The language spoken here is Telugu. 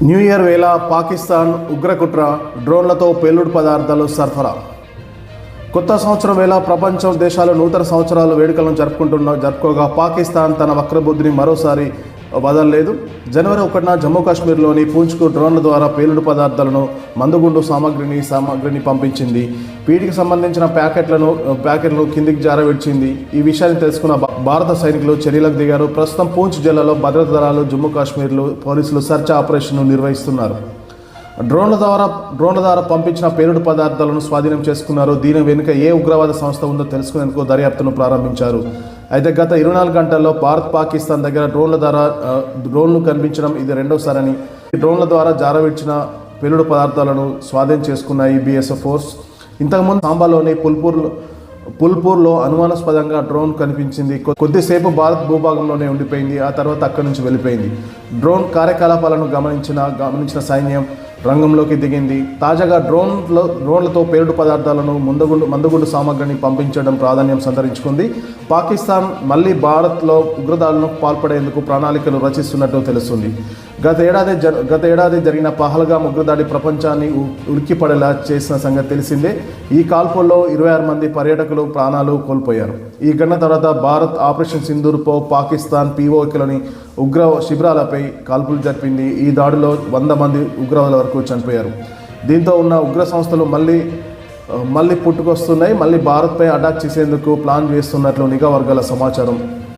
న్యూ ఇయర్ వేళ పాకిస్తాన్ ఉగ్రకుట్ర, డ్రోన్లతో పేలుడు పదార్థాలు సరఫరా. కొత్త సంవత్సరం వేళ ప్రపంచం దేశాలు నూతన సంవత్సరాల వేడుకలను జరుపుకోగా పాకిస్తాన్ తన వక్రబుద్ధిని మరోసారి వదలలేదు. జనవరి 1న జమ్మూ కాశ్మీర్లోని పూంచ్కు డ్రోన్ల ద్వారా పేలుడు పదార్థాలను, మందుగుండు సామాగ్రిని పంపించింది. వీటికి సంబంధించిన ప్యాకెట్లను కిందికి జారవిడ్చింది. ఈ విషయాన్ని తెలుసుకున్న భారత సైనికులు చర్యలకు దిగారు. ప్రస్తుతం పూంచ్ జిల్లాలో భద్రతా దళాలు, జమ్మూ కాశ్మీర్లో పోలీసులు సెర్చ్ ఆపరేషన్ను నిర్వహిస్తున్నారు. డ్రోన్ల ద్వారా పంపించిన పేలుడు పదార్థాలను స్వాధీనం చేసుకున్నారు. దీని వెనుక ఏ ఉగ్రవాద సంస్థ ఉందో తెలుసుకునేందుకు దర్యాప్తును ప్రారంభించారు. అయితే గత 24 గంటల్లో భారత్, పాకిస్తాన్ దగ్గర డ్రోన్లు కనిపించడం ఇది రెండోసారని, డ్రోన్ల ద్వారా జారవిడ్చిన పేలుడు పదార్థాలను స్వాధీనం చేసుకున్నాయి బీఎస్ఎఫ్ ఫోర్స్. ఇంతకుముందు సాంబాలోని పుల్పూర్లో అనుమానాస్పదంగా డ్రోన్ కనిపించింది. కొద్దిసేపు భారత్ భూభాగంలోనే ఉండిపోయింది. ఆ తర్వాత అక్కడి నుంచి వెళ్ళిపోయింది. డ్రోన్ కార్యకలాపాలను గమనించిన సైన్యం రంగంలోకి దిగింది. తాజాగా డ్రోన్లతో పేలుడు పదార్థాలను, మందుగుండు సామాగ్రిని పంపించడం ప్రాధాన్యం సంతరించుకుంది. పాకిస్తాన్ మళ్లీ భారత్లో ఉగ్రదాడులకు పాల్పడేందుకు ప్రణాళికలు రచిస్తున్నట్టు తెలుస్తుంది. గత ఏడాది జరిగిన పహల్గామ్ ఉగ్రదాడి ప్రపంచాన్ని ఉలిక్కిపడేలా చేసిన సంగతి తెలిసిందే. ఈ కాల్పుల్లో 26 మంది పర్యాటకులు ప్రాణాలు కోల్పోయారు. ఈ ఘటన తర్వాత భారత్ ఆపరేషన్ సింధూర్పై పాకిస్తాన్ POKలోని ఉగ్ర శిబిరాలపై కాల్పులు జరిపింది. ఈ దాడిలో 100 మంది ఉగ్రవాదుల వరకు చనిపోయారు. దీంతో ఉన్న ఉగ్ర సంస్థలు మళ్ళీ పుట్టుకొస్తున్నాయి. మళ్ళీ భారత్పై అటాక్ చేసేందుకు ప్లాన్ చేస్తున్నట్లు నిఘా వర్గాల సమాచారం.